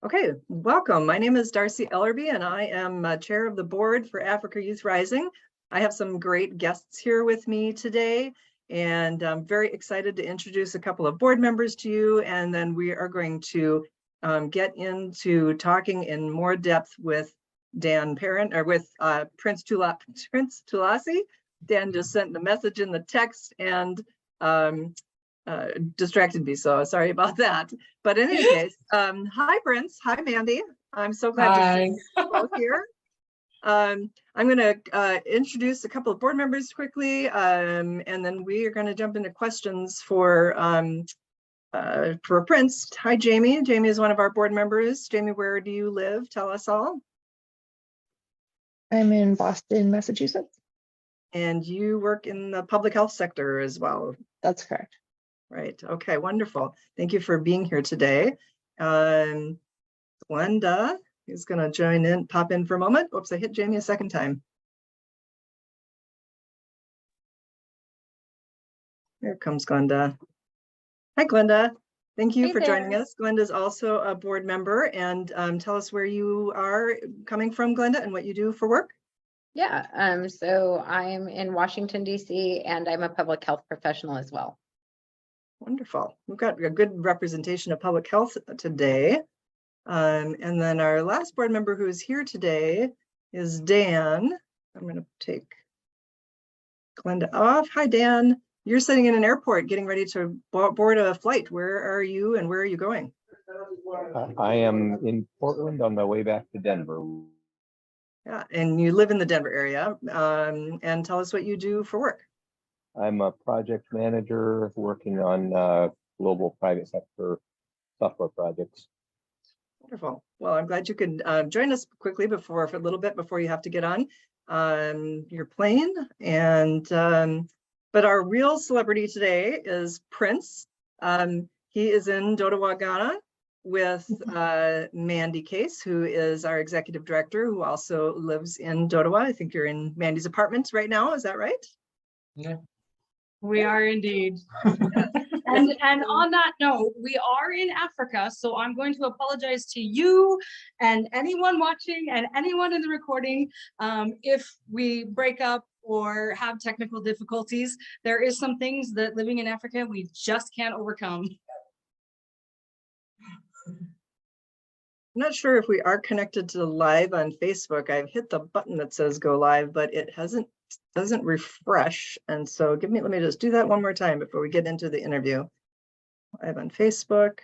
Okay, welcome. My name is Darcy Ellerby, and I am chair of the board for Africa Youth Rising. I have some great guests here with me today, and I'm very excited to introduce a couple of board members to you, and then we are going to get into talking in more depth with Dan Parent, or with Prince Tulasi. Dan just sent the message in the text and distracted me, so sorry about that. But in any case, hi Prince, hi Mandy. I'm so glad to see you both here. I'm going to introduce a couple of board members quickly, and then we are going to jump into questions for Prince. Hi Jamie. Jamie is one of our board members. Jamie, where do you live? Tell us all. I'm in Boston, Massachusetts. And you work in the public health sector as well. That's correct. Right. Okay, wonderful. Thank you for being here today. Glenda is going to join in, pop in for a moment. Oops, I hit Jamie a second time. Here comes Glenda. Hi, Glenda. Thank you for joining us. Glenda is also a board member, and tell us where you are coming from, Glenda, and what you do for work. Yeah, so I'm in Washington, D.C., and I'm a public health professional as well. Wonderful. We've got a good representation of public health today. And then our last board member who is here today is Dan. I'm going to take Glenda off. Hi, Dan. You're sitting in an airport getting ready to board a flight. Where are you and where are you going? I am in Portland on my way back to Denver. Yeah, and you live in the Denver area. And tell us what you do for work. I'm a project manager working on global private sector software projects. Wonderful. Well, I'm glad you could join us quickly for a little bit before you have to get on your plane. And but our real celebrity today is Prince. He is in Dodowa, Ghana with Mandy Case, who is our executive director, who also lives in Dodowa. I think you're in Mandy's apartment right now. Is that right? Yeah. We are indeed. and on that note, we are in Africa, so I'm going to apologize to you and anyone watching and anyone in the recording if we break up or have technical difficulties. There is some things that living in Africa we just can't overcome. I'm not sure if we are connected to live on Facebook. I've hit the button that says go live, but it doesn't refresh. And so let me just do that one more time before we get into the interview. Live on Facebook.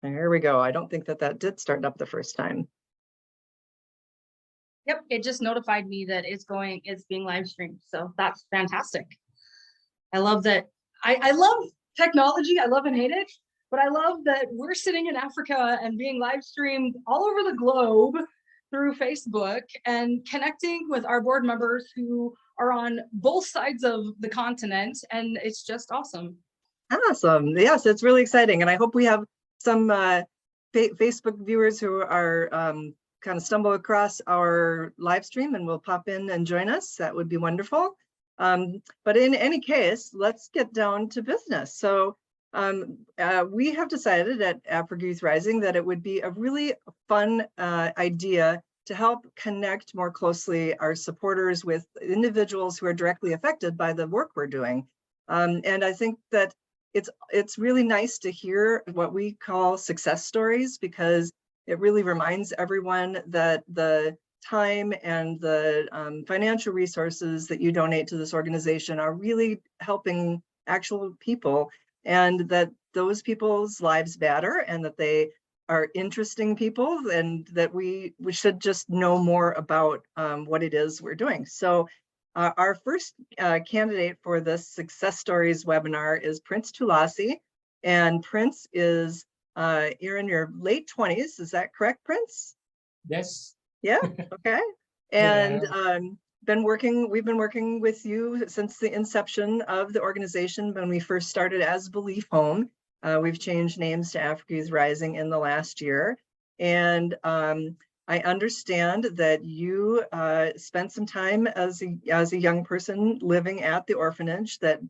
There we go. I don't think that did start up the first time. Yep, it just notified me that it's being live streamed. So that's fantastic. I love that. I love technology. I love and hate it, but I love that we're sitting in Africa and being live streamed all over the globe through Facebook and connecting with our board members who are on both sides of the continent. And it's just awesome. Awesome. Yes, it's really exciting. And I hope we have some Facebook viewers who are kind of stumble across our live stream and will pop in and join us. That would be wonderful. But in any case, let's get down to business. So we have decided at Africa Youth Rising that it would be a really fun idea to help connect more closely our supporters with individuals who are directly affected by the work we're doing. And I think that it's really nice to hear what we call success stories, because it really reminds everyone that the time and the financial resources that you donate to this organization are really helping actual people, and that those people's lives matter, and that they are interesting people, and that we should just know more about what it is we're doing. So our first candidate for this Success Stories webinar is Prince Tulasi, and Prince is you're in your late 20s. Is that correct, Prince? Yes. Yeah. Okay. And Yeah. we've been working with you since the inception of the organization when we first started as Belief Home. We've changed names to Africa Youth Rising in the last year. And I understand that you spent some time as a young person living at the orphanage that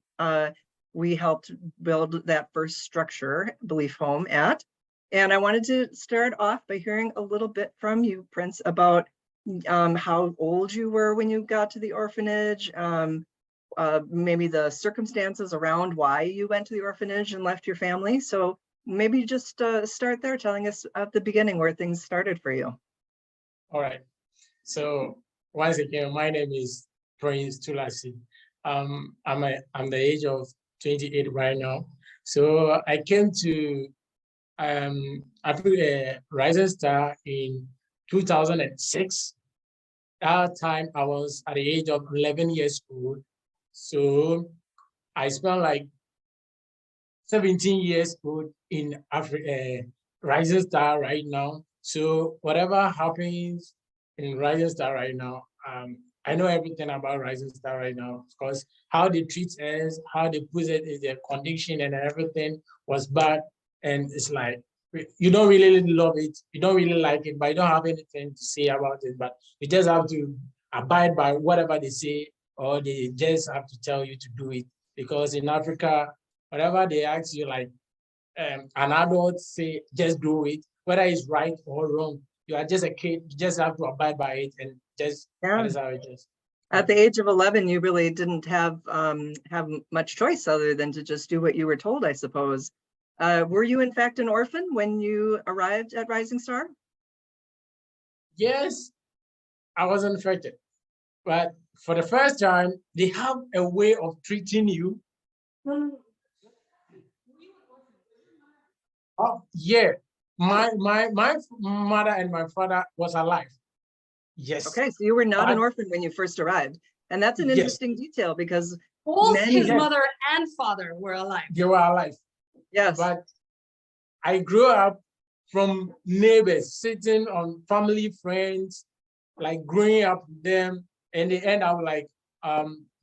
we helped build that first structure, belief home at. And I wanted to start off by hearing a little bit from you, Prince, about how old you were when you got to the orphanage, maybe the circumstances around why you went to the orphanage and left your family. So maybe just start there, telling us at the beginning where things started for you. All right. So once again, my name is Prince Tulasi. I'm the age of 28 right now. So I came to Rising Star in 2006. That time I was at the age of 11 years old. So I spent like 17 years old in Africa, Rising Star right now. So whatever happens in Rising Star right now, I know everything about Rising Star right now because how they treat us, how they put it in their condition and everything was bad. And it's like, you don't really love it, you don't really like it, but you don't have anything to say about it. But you just have to abide by whatever they say, or they just have to tell you to do it. Because in Africa, whatever they ask you, like an adult say, just do it, whether it's right or wrong. You are just a kid, you just have to abide by it, and just that is how it is. At the age of 11, you really didn't have much choice other than to just do what you were told, I suppose. Were you in fact an orphan when you arrived at Rising Star? Yes, I was infected, but for the first time, they have a way of treating you. Oh, yeah, my mother and my father was alive. Yes. Okay, so you were not an But- orphan when you first arrived. And that's an Yes. interesting detail because Both Many- his Yes. mother and father were alive. They were alive. yes, But I grew up from neighbors, sitting on family friends, like growing up with them, and they end up like,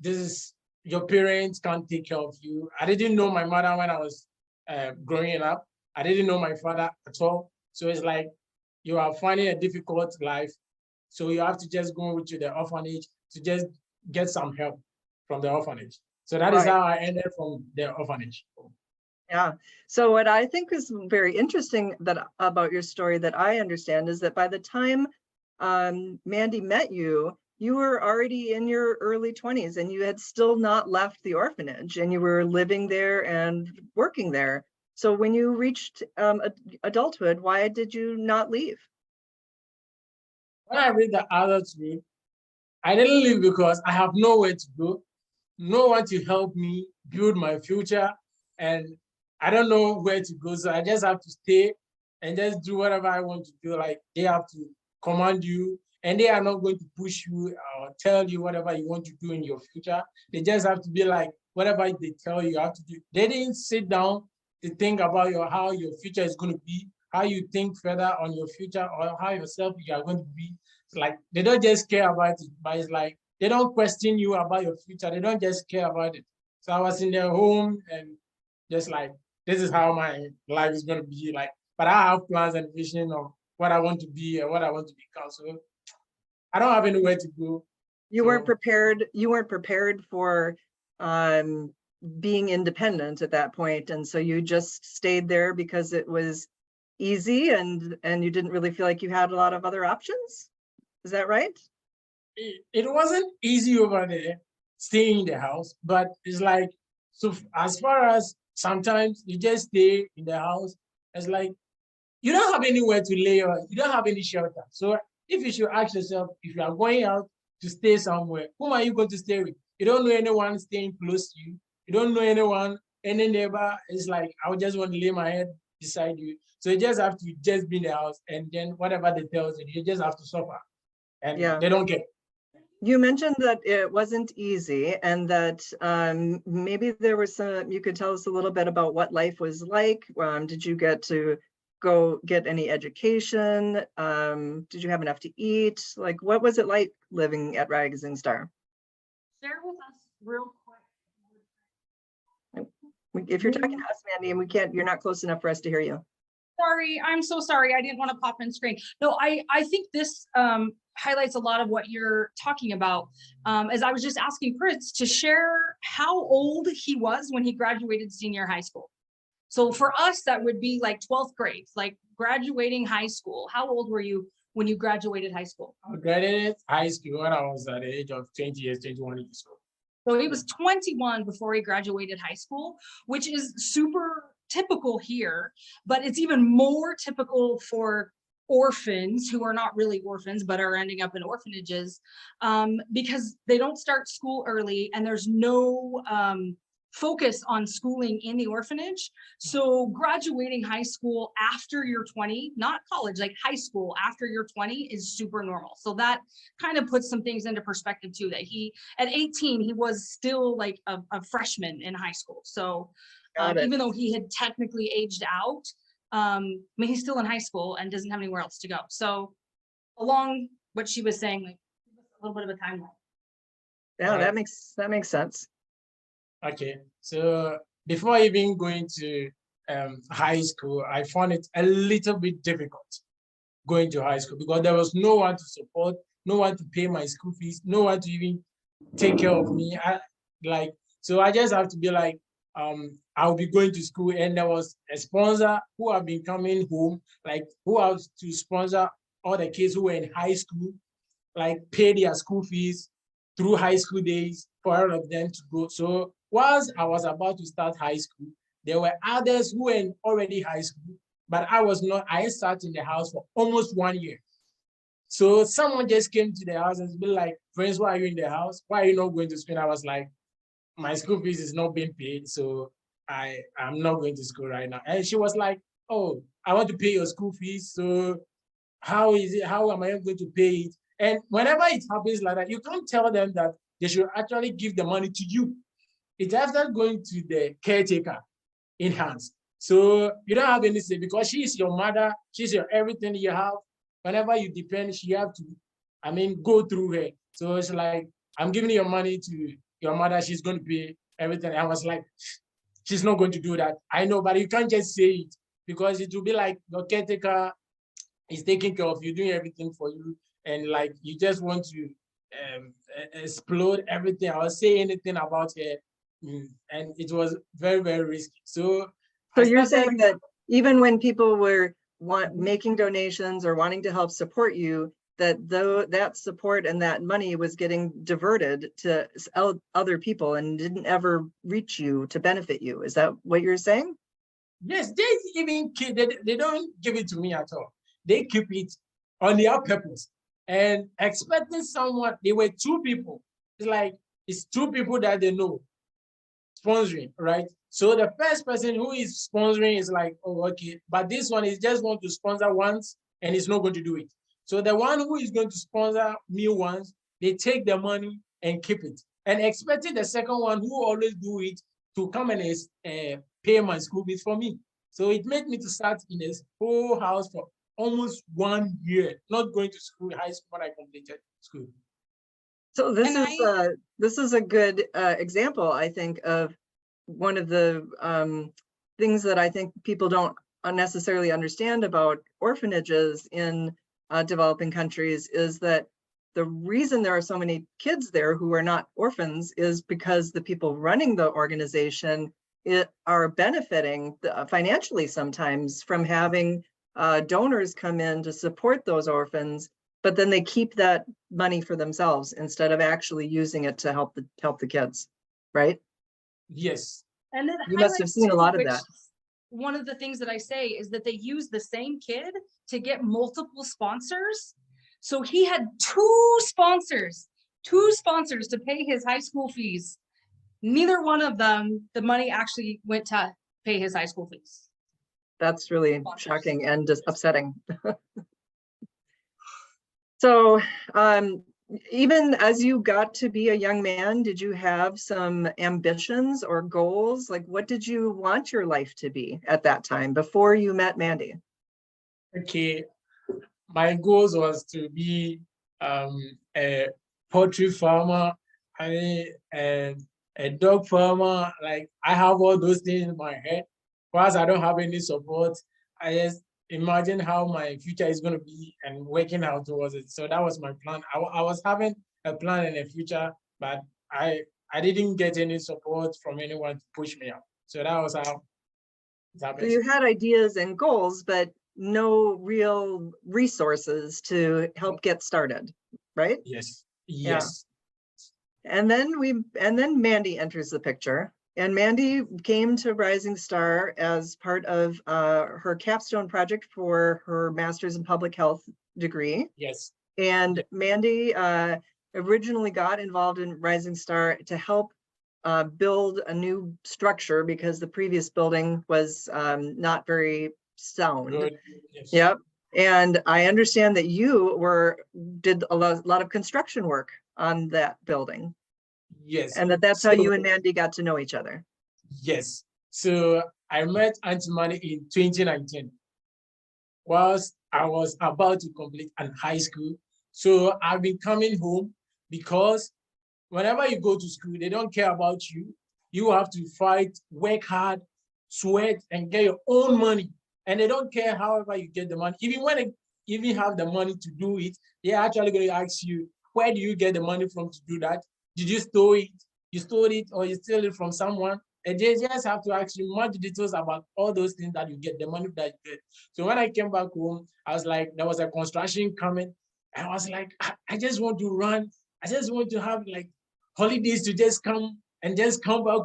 this is your parents can't take care of you. I didn't know my mother when I was growing up. I didn't know my father at all. So it's like you are finding a difficult life. So you have to just go to the orphanage to just get some help from the orphanage. So that is Right. how I ended from the orphanage. yeah. So what I think is very interesting about your story that I understand is that by the time Mandy met you, you were already in your early 20s and you had still not left the orphanage and you were living there and working there. So when you reached adulthood, why did you not leave? When I read the adulthood, I didn't leave because I have nowhere to go, no one to help me build my future, and I don't know where to go. So I just have to stay and just do whatever I want to do. Like they have to command you, and they are not going to push you or tell you whatever you want to do in your future. They just have to be like, whatever they tell you, you have to do. They didn't sit down to think about how your future is going to be, how you think further on your future, or how yourself you are going to be. It's like they don't just care about it, but it's like they don't question you about your future. They don't just care about it. So I was in their home and just like, this is how my life is going to be like. But I have plans and vision of what I want to be and what I want to become. So I don't have anywhere to go. You weren't So- prepared. You weren't prepared for being independent at that point, and so you just stayed there because it was easy, and you didn't really feel like you had a lot of other options. Is that right? It wasn't easy over there, staying in the house, but it's like, so as far as sometimes you just stay in the house, it's like, you don't have anywhere to lay or you don't have any shelter. So if you should ask yourself, if you are going out to stay somewhere, whom are you going to stay with? You don't know anyone staying close to you. You don't know anyone, any neighbor. It's like, I would just want to lay my head beside you. So you just have to just be in the house, and then whatever they tell you, you just have to suffer. And Yeah. they don't care. You mentioned that it wasn't easy and that maybe there was some, you could tell us a little bit about what life was like. Did you get to go get any education? Did you have enough to eat? Like, what was it like living at Rising Star? Share with us real quick. If you're talking to us, Mandy, and we can't, you're not close enough for us to hear you. Sorry, I'm so sorry. I didn't want to pop in screen. No, I think this highlights a lot of what you're talking about. As I was just asking Prince to share how old he was when he graduated senior high school. So for us, that would be like 12th grade, like graduating high school. How old were you when you graduated high school? I graduated high school when I was at the age of 20 years, 21 years old. So he was 21 before he graduated high school, which is super typical here, but it's even more typical for orphans who are not really orphans, but are ending up in orphanages because they don't start school early and there's no focus on schooling in the orphanage. So graduating high school after you're 20, not college, like high school after you're 20 is super normal. So that kind of puts some things into perspective too, that he, at 18, he was still like a freshman in high school. So even though he had technically aged out, I mean, he's still in high school and doesn't have anywhere else to go. So along what she was saying, like a little bit of a timeline. Yeah, that makes sense. Okay, so before even going to high school, I found it a little bit difficult going to high school because there was no one to support, no one to pay my school fees, no one to even take care of me. So I just have to be like, I'll be going to school, and there was a sponsor who have been coming home, like who has to sponsor all the kids who were in high school, like pay their school fees through high school days for all of them to go. So once I was about to start high school, there were others who were already high school, but I was not. I sat in the house for almost 1 year. So someone just came to the house and be like, "Friends, why are you in the house? Why are you not going to school?" I was like, "My school fees is not being paid, so I'm not going to school right now." And she was like, "Oh, I want to pay your school fees. So how is it? How am I going to pay it?" And whenever it happens like that, you can't tell them that they should actually give the money to you. It's after going to the caretaker in hands. So you don't have any say because she is your mother, she's your everything you have. Whenever you depend, she have to, go through her. So it's like, I'm giving your money to your mother, she's going to pay everything. I was like, she's not going to do that. I know, but you can't just say it because it will be like your caretaker is taking care of you, doing everything for you. And like, you just want to explode everything or say anything about her. And it was very, very risky. So you're saying that even when people were making donations or wanting to help support you, that support and that money was getting diverted to other people and didn't ever reach you to benefit you. Is that what you're saying? Yes, they don't give it to me at all. They keep it on their purpose and expecting someone. They were two people. It's two people that they know sponsoring, right? So the first person who is sponsoring is like, oh, okay, but this one is just want to sponsor once and he's not going to do it. So the one who is going to sponsor me once, they take the money and keep it, and expecting the second one who always do it to come and pay my school fees for me. So it made me to start in this whole house for almost 1 year, not going to school, high school when I completed school. So this is a good example, I think, of one of the things that I think people don't necessarily understand about orphanages in developing countries is that the reason there are so many kids there who are not orphans is because the people running the organization are benefiting financially sometimes from having donors come in to support those orphans, but then they keep that money for themselves instead of actually using it to help the kids, right? Yes. And then You must have seen a lot of that. One of the things that I say is that they use the same kid to get multiple sponsors. So he had two sponsors to pay his high school fees. Neither one of them, the money actually went to pay his high school fees. That's really shocking and just upsetting. So even as you got to be a young man, did you have some ambitions or goals? Like, what did you want your life to be at that time before you met Mandy? Okay, my goals was to be a poultry farmer, a dog farmer. Like, I have all those things in my head. Whilst I don't have any support, I just imagine how my future is going to be and working out towards it. So that was my plan. I was having a plan in the future, but I didn't get any support from anyone to push me out. So that was how it So happened. you had ideas and goals, but no real resources to help get started, right? Yes. Yeah. Yes. And then Mandy enters the picture. And Mandy came to Rising Star as part of her capstone project for her master's in public health degree. Yes. And Mandy originally got involved in Rising Star to help build a new structure because the previous building was not very sound. Good. Yes. Yep. And I understand that you did a lot of construction work on that building, Yes. and that's how So- you and Mandy got to know each other. Yes. So I met Auntie Mandy in 2019. Whilst I was about to complete an high school. So I've been coming home because whenever you go to school, they don't care about you. You have to fight, work hard, sweat, and get your own money. And they don't care however you get the money. Even when they even have the money to do it, they're actually going to ask you, where do you get the money from to do that? Did you store it? You stole it or you steal it from someone? And they just have to ask you much details about all those things that you get, the money that you get. So when I came back home, I was like, there was a construction coming. And I was like, I just want to run. I just want to have like holidays to just come back,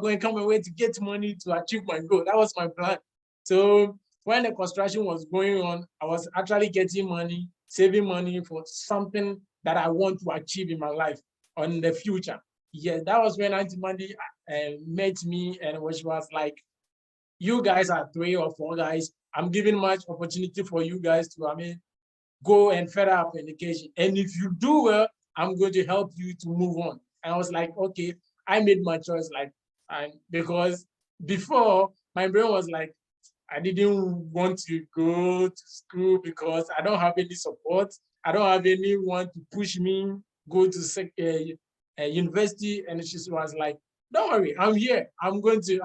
go and come away to get money to achieve my goal. That was my plan. So when the construction was going on, I was actually getting money, saving money for something that I want to achieve in my life or in the future. Yeah, that was when Auntie Mandy met me, and she was like, you guys are 3 or 4 guys. I'm giving much opportunity for you guys to, go and further up education. And if you do well, I'm going to help you to move on. And I was like, okay, I made my choice, because before my brain was like, I didn't want to go to school because I don't have any support. I don't have anyone to push me, go to university. And she was like, don't worry, I'm here. I'm going to,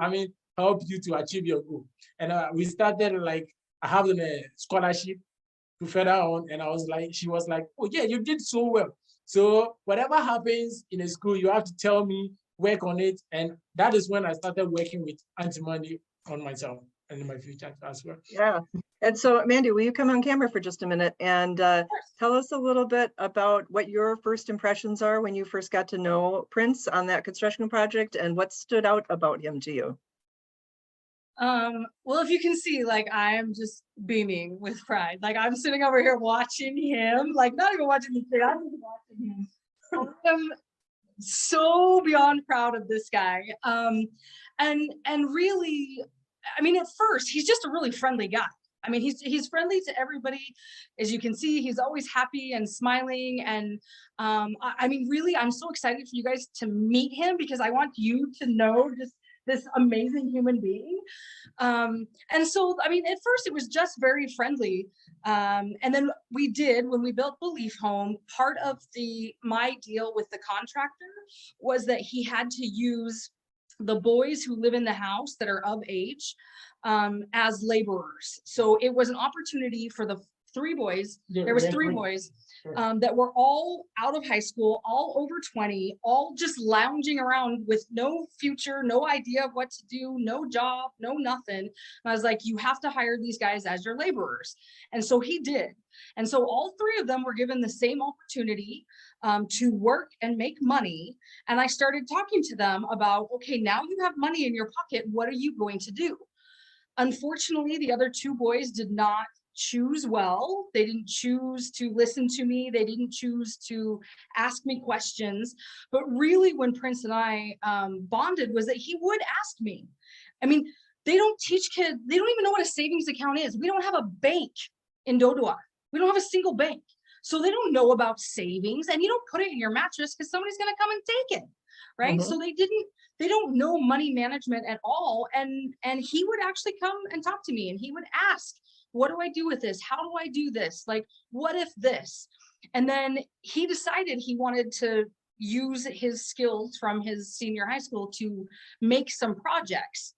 help you to achieve your goal. And we started I have a scholarship to further on. And she was like, oh yeah, you did so well. So whatever happens in a school, you have to tell me, work on it. And that is when I started working with Auntie Mandy on myself and in my future as well. Yeah. And so Mandy, will you come on camera for just a minute and tell us a little bit about what your first impressions are when you first got to know Prince on that construction project and what stood out about him to you? Well, if you can see, I'm just beaming with pride. I'm sitting over here watching him, not even watching the kid, I'm just watching him. I'm so beyond proud of this guy. And really, at first, he's just a really friendly guy. He's friendly to everybody. As you can see, he's always happy and smiling. And really, I'm so excited for you guys to meet him because I want you to know just this amazing human being. And so, at first it was just very friendly. And then when we built Belief Home, part of my deal with the contractor was that he had to use the boys who live in the house that are of age as laborers. So it was an opportunity for the 3 boys. There was 3 boys that were all out of high school, all over 20, all just lounging around with no future, no idea of what to do, no job, no nothing. And I was like, you have to hire these guys as your laborers. And so he did. And so all 3 of them were given the same opportunity to work and make money. And I started talking to them about, okay, now you have money in your pocket. What are you going to do? Unfortunately, the other 2 boys did not choose well. They didn't choose to listen to me. They didn't choose to ask me questions. But really, when Prince and I bonded was that he would ask me. They don't teach kids. They don't even know what a savings account is. We don't have a bank in Dodua. We don't have a single bank. So they don't know about savings, and you don't put it in your mattress because somebody's going to come and take it. Right. So they don't know money management at all. And he would actually come and talk to me, and he would ask, what do I do with this? How do I do this? What if this? And then he decided he wanted to use his skills from his senior high school to make some projects.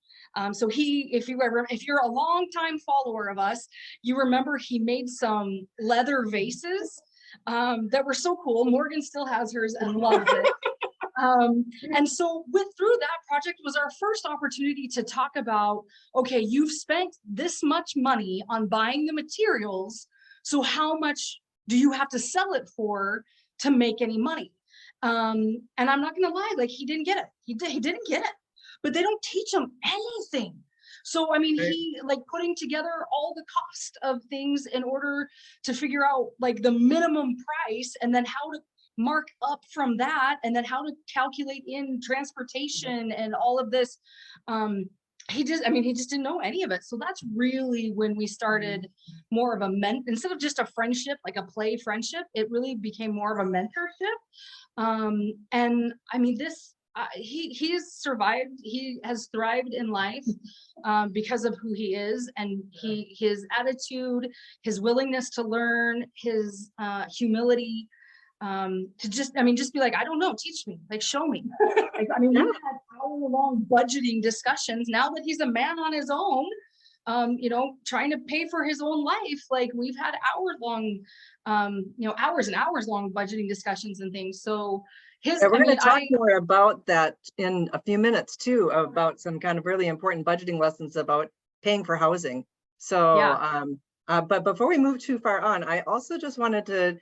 So if you're a longtime follower of us, you remember he made some leather vases that were so cool. Morgan still has hers and loves it. And so through that project was our first opportunity to talk about, okay, you've spent this much money on buying the materials, so how much do you have to sell it for to make any money? And I'm not gonna lie, like he didn't get it. He didn't get it, but they don't teach him anything. So, I mean, Right. he like putting together all the cost of things in order to figure out like the minimum price and then how to mark up from that and then how to calculate in transportation and all of this. He just didn't know any of it. So that's really when we started more of a instead of just a friendship, like a play friendship, it really became more of a mentorship. And I mean, he has survived, he has thrived in life because of who he is, and his attitude, his willingness to learn, his humility, to just be like, I don't know, teach me, like show me. Like, I mean, we've had hour-long budgeting discussions now that he's a man on his own, trying to pay for his own life. Like we've had hours and hours long budgeting discussions and things. So we're going to talk more about that in a few minutes too, about some kind of really important budgeting lessons about paying for housing. So, Yeah. But before we move too far on, I also just wanted to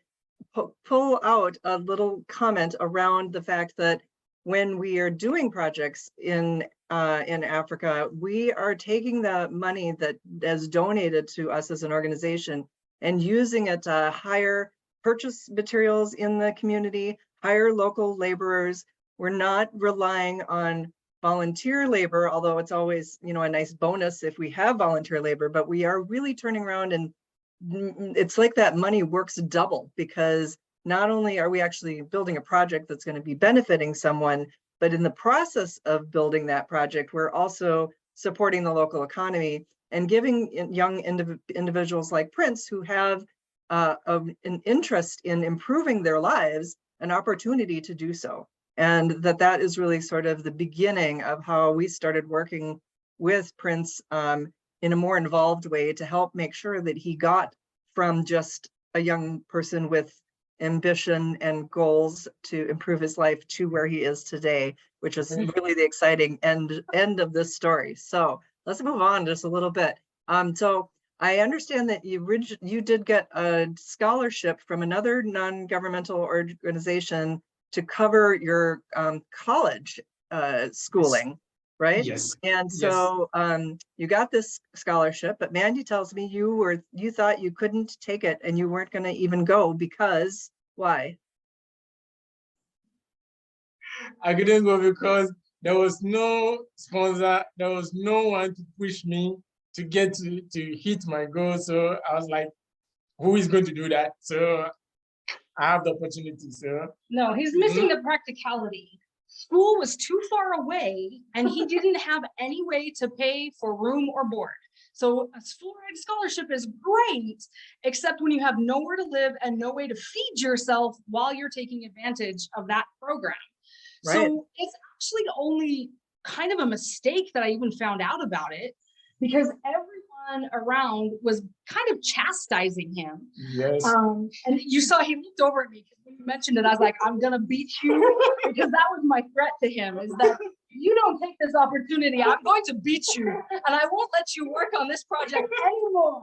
pull out a little comment around the fact that when we are doing projects in Africa, we are taking the money that is donated to us as an organization and using it to hire purchase materials in the community, hire local laborers. We're not relying on volunteer labor, although it's always, a nice bonus if we have volunteer labor, but we are really turning around and it's like that money works double, because not only are we actually building a project that's going to be benefiting someone, but in the process of building that project, we're also supporting the local economy and giving young individuals like Prince, who have an interest in improving their lives, an opportunity to do so. And that is really sort of the beginning of how we started working with Prince in a more involved way to help make sure that he got from just a young person with ambition and goals to improve his life to where he is today, which is really the exciting end of this story. So let's move on just a little bit. So I understand that you did get a scholarship from another non-governmental organization to cover your college schooling, right? Yes. And so you got this scholarship, but Mandy tells me you thought you couldn't take it and you weren't going to even go because why? I couldn't go because there was no sponsor, there was no one to push me to get to hit my goal. So I was like, who is going to do that? So I have the opportunity. So no, he's missing the practicality. School was too far away and he didn't have any way to pay for room or board. So a fluoride scholarship is great, except when you have nowhere to live and no way to feed yourself while you're taking advantage of that program. Right. So it's actually only kind of a mistake that I even found out about it, because everyone around was kind of chastising him. yes. And you saw he looked over at me because when you mentioned it, I was like, I'm gonna beat you, because that was my threat to him, is that you don't take this opportunity, I'm going to beat you, and I won't let you work on this project anymore.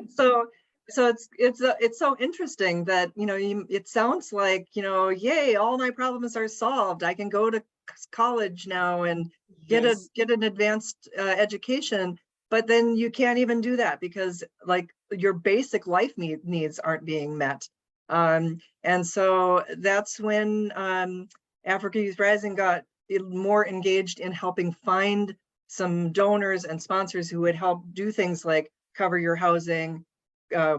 So it's so interesting that it sounds like yay, all my problems are solved. I can go to college now and get an advanced education, but then you can't even do that because like your basic life needs aren't being met. And so that's when Africa Youth Rising got more engaged in helping find some donors and sponsors who would help do things like cover your housing.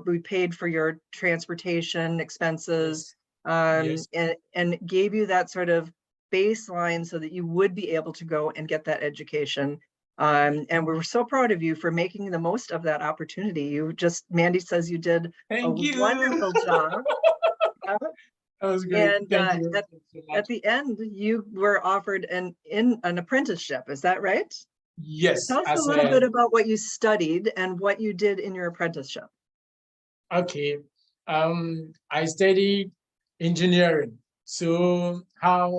We paid for your transportation expenses, and gave you that sort of baseline so that you would be able to go and get that education. And we were so proud of you for making the most of that opportunity. Mandy says you did a wonderful job. That was great. And Thank you. at the end, you were offered an apprenticeship. Is that right? Yes. Tell us a as little a- bit about what you studied and what you did in your apprenticeship. Okay. I studied engineering. So I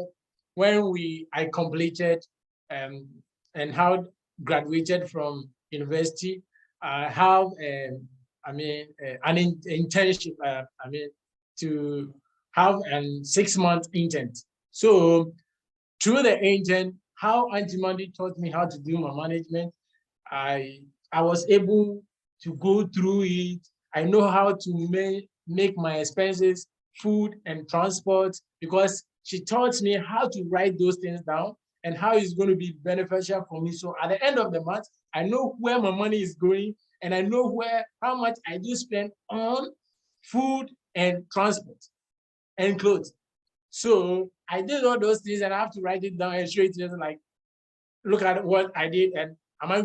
completed and how graduated from university, I have an internship. To have an 6-month intern. So through the intern, how Auntie Mandy taught me how to do my management, I was able to go through it. I know how to make my expenses, food and transport, because she taught me how to write those things down and how it's going to be beneficial for me. So at the end of the month, I know where my money is going and I know how much I do spend on food and transport and clothes. So I did all those things and I have to write it down and show it to them, like, look at what I did and am I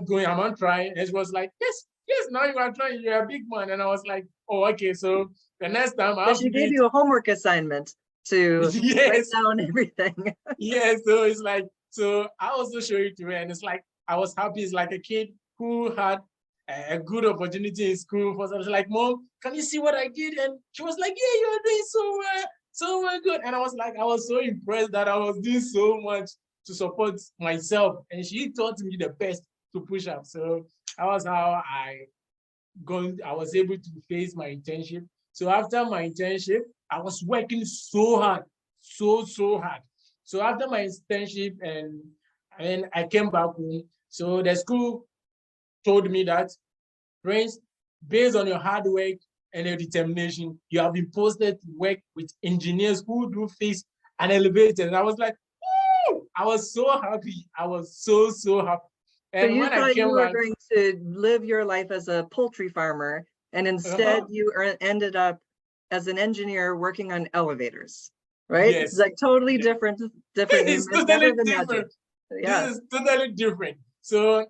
trying? And it was like, yes, now you are trying, you're a big man. And I was like, oh, okay, so the next time I So have she to do gave it. you a homework assignment to write Yes, down everything. yes, so it's like, so I also show it to her and it's like, I was happy. It's like a kid who had a good opportunity in school. For I was like, Mom, can you see what I did? And she was like, yeah, you're doing so well, good. And I was like, I was so impressed that I was doing so much to support myself. And she taught me the best to push up. So that was how I was able to face my internship. So after my internship, I was working so hard, so hard. So after my internship and I came back home. So the school told me that, Prince, based on your hard work and your determination, you have been posted to work with engineers who do fix an elevator. And I was like, oh, I was so happy. I was so happy. And So you when I thought you came were back, going to live your life as a poultry farmer, and instead you ended up as an engineer working on elevators, right? Yes. It's like totally Yes. different. You it's never totally imagined. different. Yeah. This is totally different. So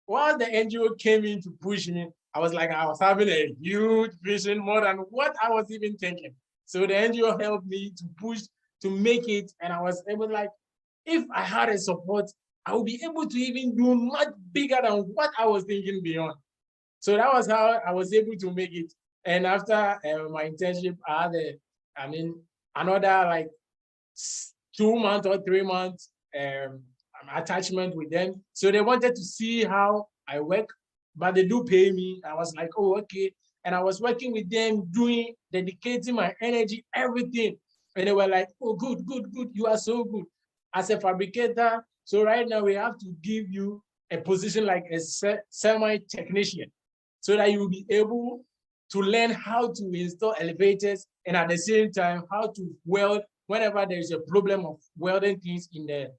while the NGO came in to push me, I was having a huge vision, more than what I was even thinking. So the NGO helped me to push to make it, and I was able, like, if I had a support, I would be able to even do much bigger than what I was thinking beyond. So that was how I was able to make it. And after my internship, I had another like 2 months or 3 months attachment with them. So they wanted to see how I work, but they do pay me. I was like, oh, okay. And I was working with them, dedicating my energy, everything. And they were like, oh, good. You are so good as a fabricator. So right now we have to give you a position like a semi-technician so that you will be able to learn how to install elevators and at the same time how to weld whenever there is a problem of welding things in the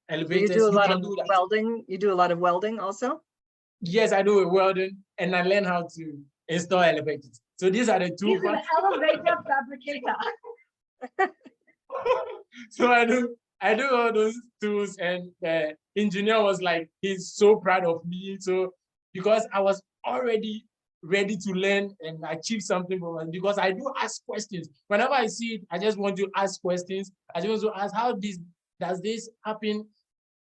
elevators. You do a lot of do that. welding. You do a lot of welding also? Yes, I do welding and I learn how to install elevators. So these are the two He's an parts. elevator fabricator. So I do all those tools, and the engineer was like, he's so proud of me. So because I was already ready to learn and achieve something from it, because I do ask questions. Whenever I see it, I just want to ask questions. I just want to ask, how does this happen?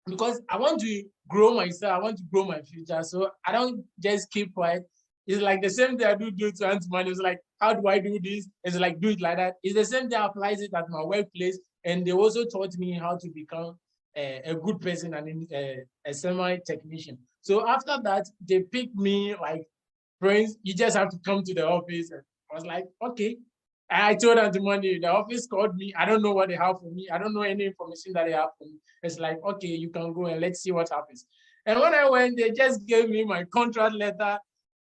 Because I want to grow myself, I want to grow my future. So I don't just keep quiet. It's like the same thing I do to Auntie Mandy. It's like, how do I do this? It's like, do it like that. It's the same thing applies it at my workplace. And they also taught me how to become a good person and a semi-technician. So after that, they picked me like, Prince, you just have to come to the office. And I was like, okay. And I told Auntie Mandy, the office called me. I don't know what they have for me. I don't know any information that they have for me. It's like, okay, you can go and let's see what happens. And when I went, they just gave me my contract letter.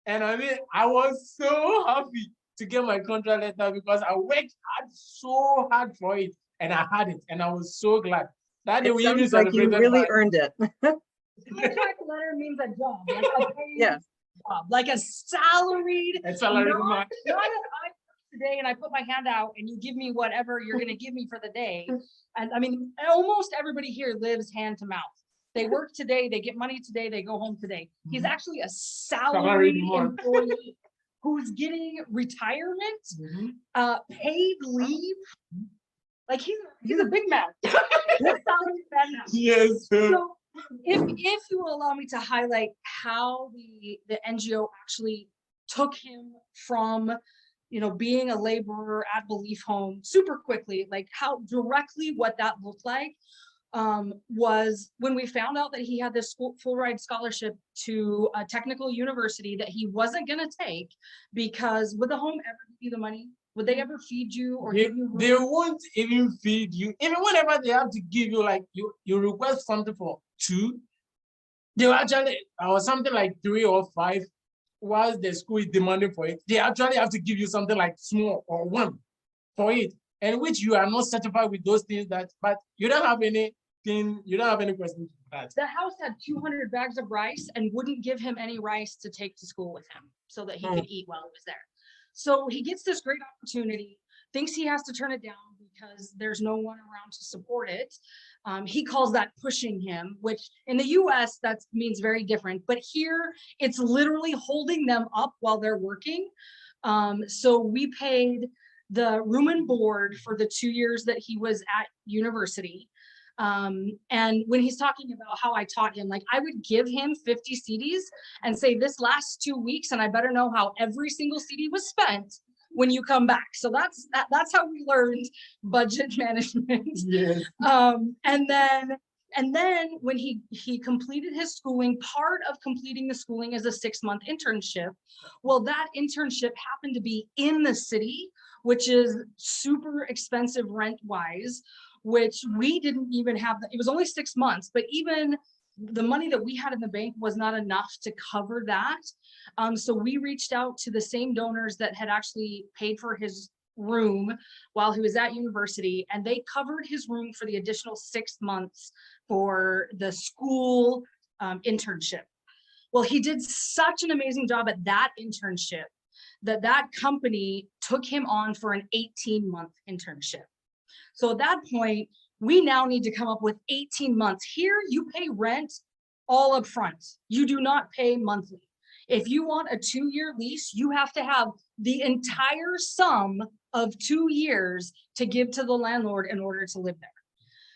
And I was so happy to get my contract letter because I worked so hard for it. And I had it. And I was so glad. That day It we even sounds like you celebrated really my- earned it. Contract letter means a job, like a paid Yeah. job, like a salaried. a salary Not month. that I work today and I put my hand out and you give me whatever you're gonna give me for the day. And I mean, almost everybody here lives hand to mouth. They work today, they get money today, they go home today. He's actually a salaried Salaried month. employee. who's getting retirement, Mhm. paid leave. Like he's a big man. He's a solid man now. Yes. So if you will allow me to highlight how the NGO actually took him from, being a laborer at Belief Home super quickly, like how directly what that looked like, was when we found out that he had this full ride scholarship to a technical university that he wasn't going to take, because would the home ever give you the money? Would they ever feed you or They, give you they room? won't even feed you. Even whenever they have to give you, like you request something for 2, they will actually, or something like 3 or 5, whilst the school is demanding for it, they actually have to give you something like small or 1 for it, and which you are not certified with those things but you don't have anything, you don't have any questions for that. The house had 200 bags of rice and wouldn't give him any rice to take to school with him so that he could eat while he was there. So he gets this great opportunity, thinks he has to turn it down because there's no one around to support it. He calls that pushing him, which in the US that means very different, but here it's literally holding them up while they're working. So we paid the room and board for the 2 years that he was at university. And when he's talking about how I taught him, like I would give him 50 CDs and say, this lasts 2 weeks and I better know how every single CD was spent when you come back. So that's how we learned budget management. Yes. And then when he completed his schooling, part of completing the schooling is a 6-month internship. Well, that internship happened to be in the city, which is super expensive rent wise, which we didn't even have. It was only 6 months, but even the money that we had in the bank was not enough to cover that. So we reached out to the same donors that had actually paid for his room while he was at university, and they covered his room for the additional 6 months for the school internship. Well, he did such an amazing job at that internship that company took him on for an 18-month internship. So at that point, we now need to come up with 18 months. Here, you pay rent all up front. You do not pay monthly. If you want a 2-year lease, you have to have the entire sum of 2 years to give to the landlord in order to live there.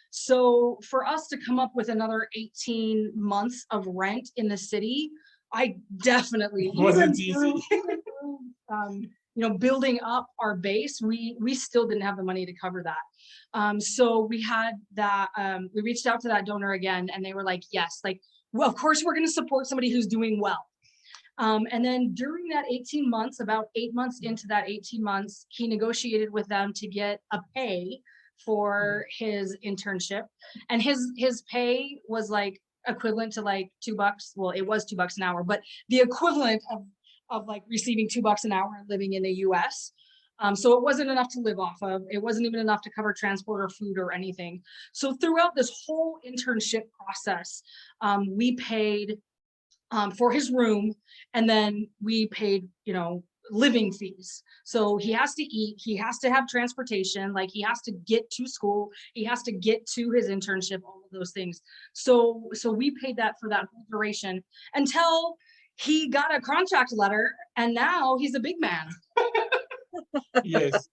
So for us to come up with another 18 months of rent in the city, I definitely Wasn't easy. building up our base, we still didn't have the money to cover that. So we had that, we reached out to that donor again, and they were like, yes, like, well, of course we're going to support somebody who's doing well. And then during that 18 months, about 8 months into that 18 months, he negotiated with them to get a pay for his internship, and his pay was like equivalent to like $2. Well, it was $2 an hour, but the equivalent of like receiving $2 an hour and living in the US. So it wasn't enough to live off of. It wasn't even enough to cover transport or food or anything. So throughout this whole internship process, we paid for his room, and then we paid, living fees. So he has to eat, he has to have transportation, like he has to get to school, he has to get to his internship, all of those things. So we paid that for that whole duration until he got a contract letter, and now he's a big man. Yes.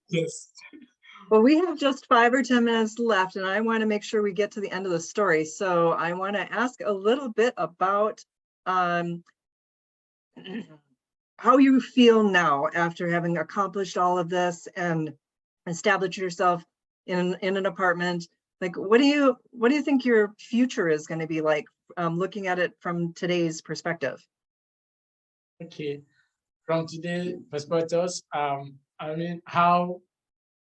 Well, we have just 5 or 10 minutes left, and I want to make sure we get to the end of the story. So I want to ask a little bit about how you feel now after having accomplished all of this and established yourself in an apartment. Like, what do you think your future is going to be like, looking at it from today's perspective? Okay. From today's perspective, how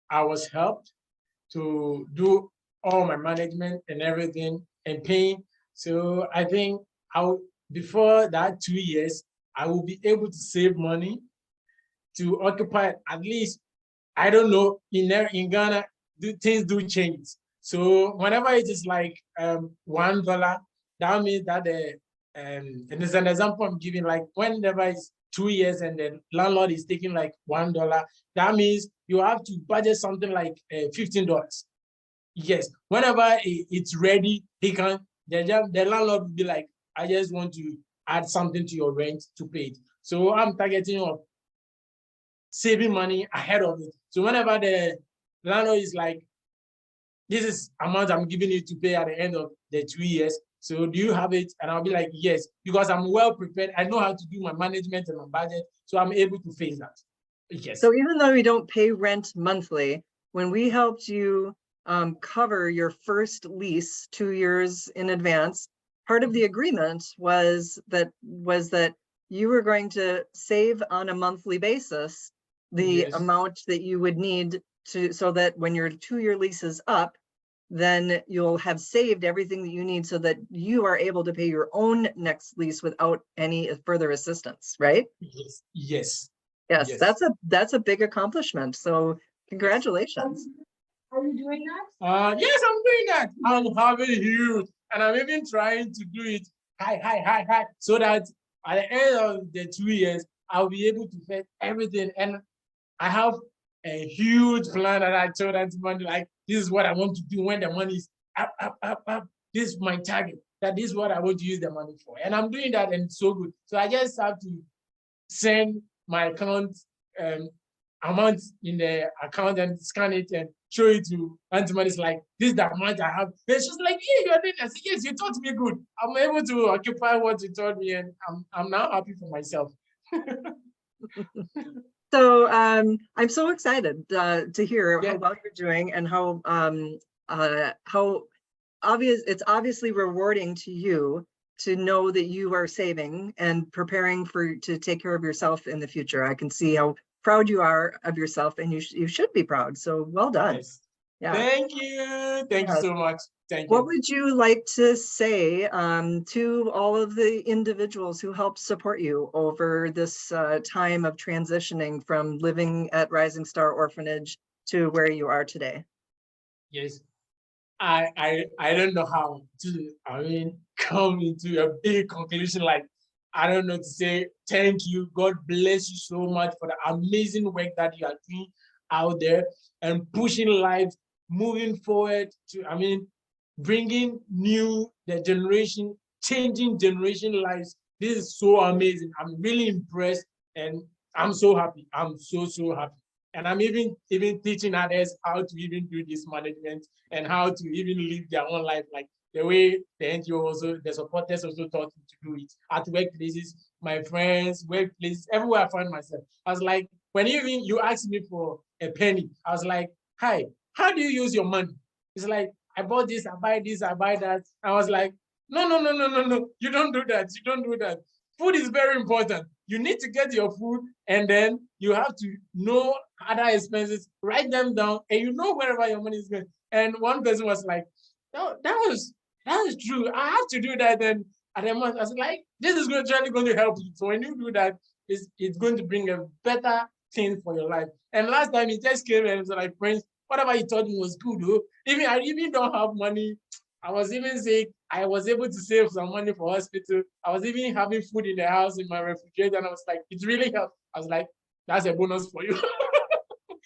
I was helped to do all my management and everything and paying. So I think before that 2 years, I will be able to save money to occupy at least, I don't know, in Ghana, things do change. So whenever it is like $1, that means that and it's an example I'm giving, like whenever it's 2 years and the landlord is taking like $1, that means you have to budget something like $15. Yes, whenever it's ready, the landlord will be like, I just want to add something to your rent to pay it. So I'm targeting of saving money ahead of it. So whenever the landlord is like, this is amount I'm giving you to pay at the end of the 2 years. So do you have it? And I'll be like, yes, because I'm well prepared. I know how to do my management and my budget. So I'm able to face that. Yes. So even though you don't pay rent monthly, when we helped you cover your first lease 2 years in advance, part of the agreement was that you were going to save on a monthly basis the Yes. amount that you would need to, so that when your 2-year lease is up, then you'll have saved everything that you need so that you are able to pay your own next lease without any further assistance, right? Yes. Yes. Yes, Yes. that's a big accomplishment. So congratulations. Are you doing that? Yes, I'm doing that. I'm having huge, and I'm even trying to do it high, so that at the end of the 2 years, I'll be able to pay everything. And I have a huge plan that I told that money, like, this is what I want to do when the money is up. This is my target. That this is what I want to use the money for. And I'm doing that, and it's so good. So I just have to send my account amount in the account and scan it and show it to Auntie. It's like, this is the amount I have. And she's like, yeah, you're doing that. Yes, you taught me good. I'm able to occupy what you taught me, and I'm now happy for myself. So I'm so excited to hear Yeah. how well you're doing and how it's obviously rewarding to you to know that you are saving and preparing to take care of yourself in the future. I can see how proud you are of yourself, and you should be proud. So well done. Yes. Yeah. Thank you. Thank you Yes. so much. Thank What you. would you like to say to all of the individuals who helped support you over this time of transitioning from living at Rising Star Orphanage to where you are today? Yes. I don't know how to, come into a big conclusion. Like, I don't know to say thank you. God bless you so much for the amazing work that you are doing out there and pushing life, moving forward to, bringing the generation, changing generation lives. This is so amazing. I'm really impressed, and I'm so happy. I'm so happy. And I'm even teaching others how to even do this management and how to even live their own life, like the way the NGO the supporters also taught me to do it at workplaces, my friends, workplaces, everywhere I find myself. I was like, when you asked me for a penny, I was like, hi, how do you use your money? It's like, I bought this, I buy this, I buy that. I was like, no, you don't do that. You don't do that. Food is very important. You need to get your food, and then you have to know other expenses, write them down, and you know wherever your money is going. And one person was like, no, that was true. I have to do that. And at the moment, I was like, this is really going to help you. So when you do that, it's going to bring a better thing for your life. And last time he just came and was like, Prince, whatever you taught me was good, though. I even don't have money. I was even sick. I was able to save some money for hospital. I was even having food in the house in my refrigerator, and I was like, it really helped. I was like, that's a bonus for you.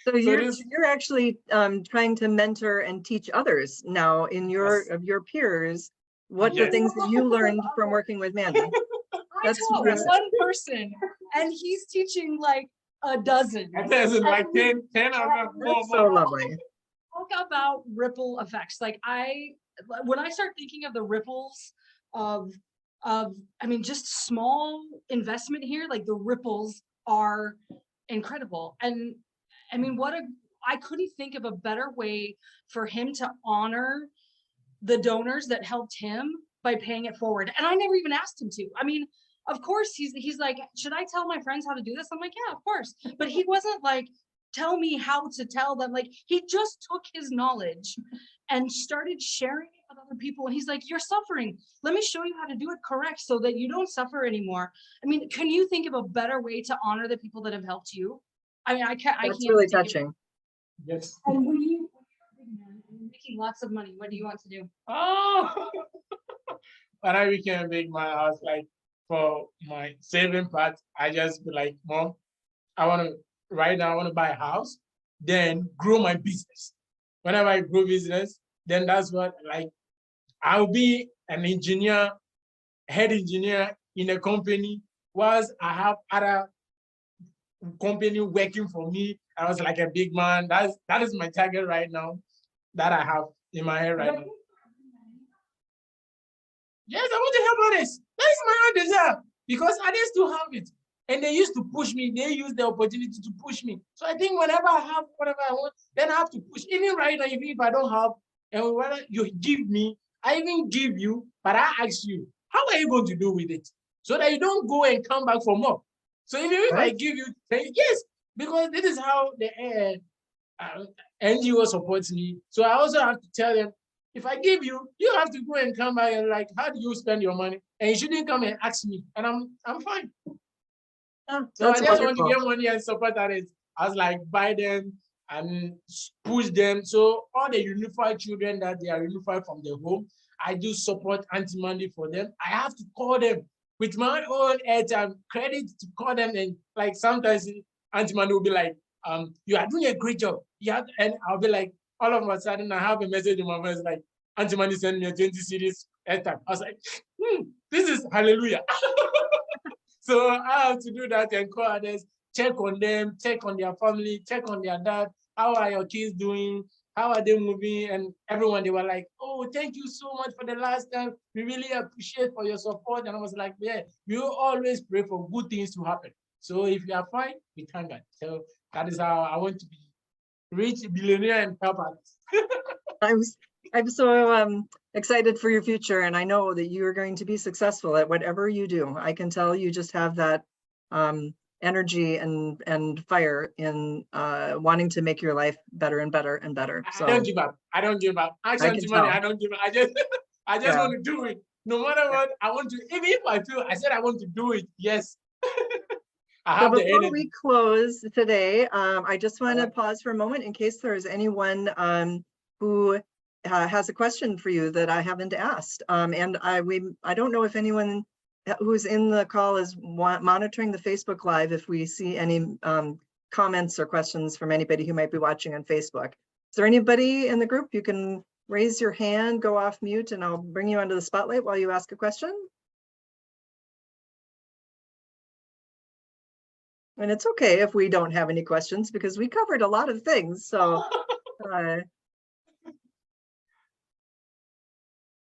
So you're actually trying to mentor and teach others now in your peers what the Yes. things that you learned from working with Mandy. I taught really- one person, and he's teaching like a dozen. And there's like 10 of them. That's so lovely. Talk about ripple effects. Like when I start thinking of the ripples of just small investment here, like the ripples are incredible. And I couldn't think of a better way for him to honor the donors that helped him by paying it forward. And I never even asked him to. Of course, he's like, should I tell my friends how to do this? I'm like, yeah, of course. But he wasn't like, tell me how to tell them. Like, he just took his knowledge and started sharing it with other people. And he's like, you're suffering. Let me show you how to do it correct so that you don't suffer anymore. Can you think of a better way to honor the people that have helped you? I can't. That's really touching. Yes. And when you're a big man and you're making lots of money, what do you want to do? Oh, when I became a big man, I was like, for my saving part, I just be like, Mom, right now I want to buy a house, then grow my business. Whenever I grow business, then that's what, like, I'll be an engineer, head engineer in a company, whilst I have other company working for me. I was like a big man. That is my target right now that I have in my head right now. Yes, I want to help others. That is my own desire because others do have it. And they used to push me. They use the opportunity to push me. So I think whenever I have whatever I want, then I have to push. Even right now, even if I don't have, and whether you give me, I even give you, but I ask you, how are you going to do with it? So that you don't go and come back for more. So even if I give you, yes, because this is how the NGO supports me. So I also have to tell them, if I give you, you have to go and come back and like, how do you spend your money? And you shouldn't come and ask me, and I'm fine. Oh, So I that's just want to wonderful. get money and support others. I was like, buy them and push them. So all the unified children that they are unified from the home, I do support anti-money for them. I have to call them with my own airtime credit to call them, and like sometimes anti-money will be like, you are doing a great job. Yeah, and I'll be like, all of a sudden I have a message in my voice like, anti-money send me a 20 series airtime. I was like, this is hallelujah. So I have to do that and call others, check on them, check on their family, check on their dad. How are your kids doing? How are they moving? And everyone, they were like, oh, thank you so much for the last time. We really appreciate for your support. And I was like, yeah, you always pray for good things to happen. So if you are fine, we thank God. So that is how I want to be rich, billionaire, and help others. I'm so excited for your future, and I know that you are going to be successful at whatever you do. I can tell you just have that energy and fire in wanting to make your life better and better and better. So I don't give up. I don't give up. Actually, money, I don't give up. I just want to do it. No matter what, I want to, even if I feel, I said I want to do it. Yes. I have the before energy. we close today, I just want to Alright. pause for a moment in case there is anyone who has a question for you that I haven't asked. And I don't know if anyone who's in the call is monitoring the Facebook Live, if we see any comments or questions from anybody who might be watching on Facebook. Is there anybody in the group? You can raise your hand, go off mute, and I'll bring you onto the spotlight while you ask a question. And it's okay if we don't have any questions because we covered a lot of things. So, all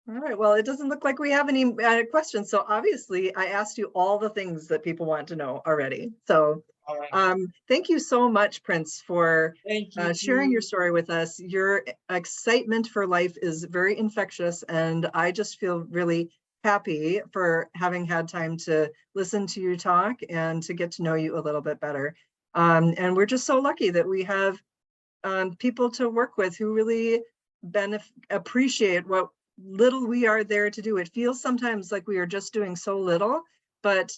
right, well, it doesn't look like we have any questions. So obviously I asked you all the things that people want to know already. So thank you so much, Prince, for sharing your story with us. Your excitement for life is very infectious, and I just feel really happy for having had time to listen to you talk and to get to know you a little bit better. And we're just so lucky that we have people to work with who really appreciate what little we are there to do. It feels sometimes like we are just doing so little, but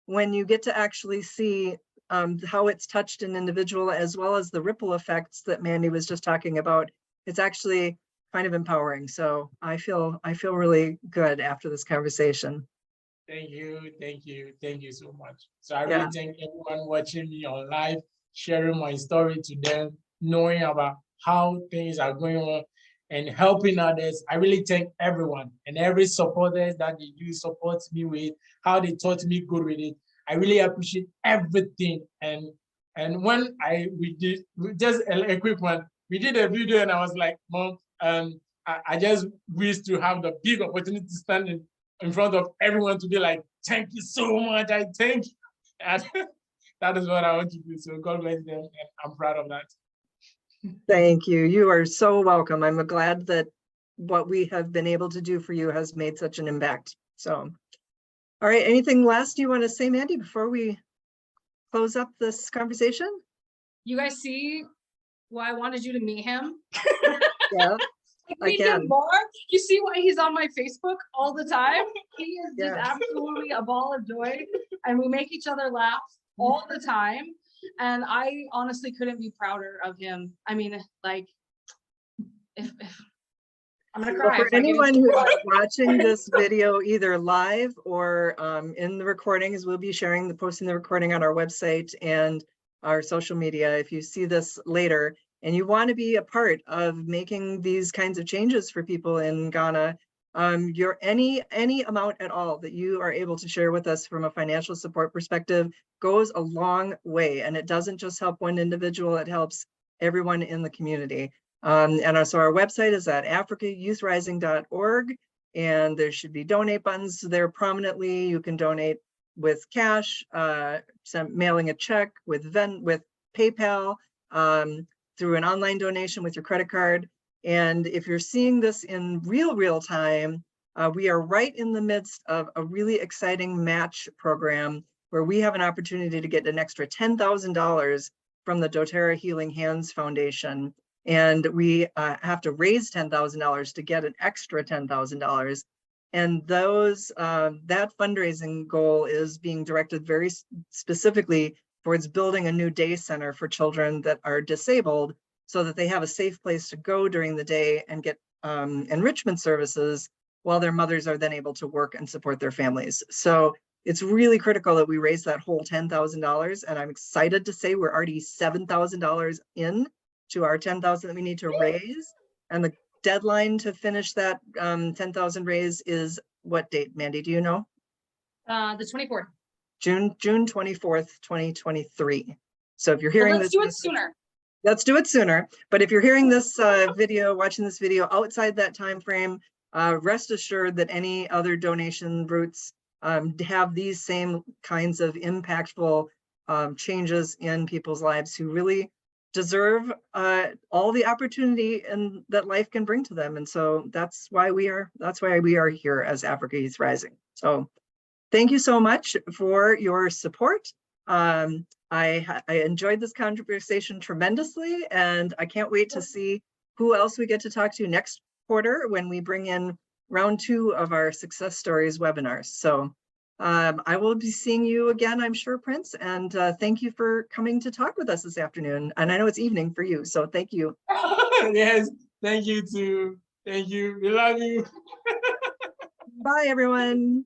when you get to actually see how it's touched an individual, as well as the ripple effects that Mandy was just talking about, it's actually kind of empowering. So I feel really good after this conversation. Thank you so much. So I really thank everyone watching me on live, sharing my story to them, knowing about how things are going on and helping others. I really thank everyone and every supporters that they do support me with, how they taught me good with it. I really appreciate everything. And when we did just a quick one, we did a video and I was like, Mom, I just wish to have the big opportunity to stand in front of everyone to be like, thank you so much. I thank you. And that is what I want to do. So God bless them. And I'm proud of that. Thank you. You are so welcome. I'm glad that what we have been able to do for you has made such an impact. So, all right, anything last you want to say, Mandy, before we close up this conversation? You guys see why I wanted you to meet him? Yeah, Meet him more. You see why he's on my Facebook all the time? He is just absolutely a ball of joy, and we make each other laugh all the time. And I honestly couldn't be prouder of him. I mean, like, if I'm gonna cry. For anyone who is watching this video either live or in the recordings, we'll be posting the recording on our website and our social media. If you see this later and you want to be a part of making these kinds of changes for people in Ghana, Your any amount at all that you are able to share with us from a financial support perspective goes a long way, and it doesn't just help one individual, it helps everyone in the community. So our website is at africayouthrising.org, and there should be donate buttons there prominently. You can donate with cash, mailing a check, with PayPal, through an online donation with your credit card. And if you're seeing this in real time, we are right in the midst of a really exciting match program where we have an opportunity to get an extra $10,000 from the doTERRA Healing Hands Foundation. And we have to raise $10,000 to get an extra $10,000. And that fundraising goal is being directed very specifically towards building a new day center for children that are disabled, so that they have a safe place to go during the day and get enrichment services while their mothers are then able to work and support their families. So it's really critical that we raise that whole $10,000. And I'm excited to say we're already $7,000 in to our $10,000 that we need to raise. And the deadline to finish that 10,000 raise is what date, Mandy? Do you know? The 24th. June 24th, 2023. So if you're hearing Let's this, do it sooner. let's do it sooner. But if you're hearing this watching this video outside that time frame, rest assured that any other donation routes have these same kinds of impactful changes in people's lives who really deserve all the opportunity that life can bring to them. And so that's why we are here as Africa Youth Rising. So thank you so much for your support. I enjoyed this conversation tremendously, and I can't wait to see who else we get to talk to next quarter when we bring in round 2 of our Success Stories webinars. So I will be seeing you again, I'm sure, Prince, and thank you for coming to talk with us this afternoon. And I know it's evening for you, so thank you. Yes, thank you too. Thank you. We love you. Bye, everyone.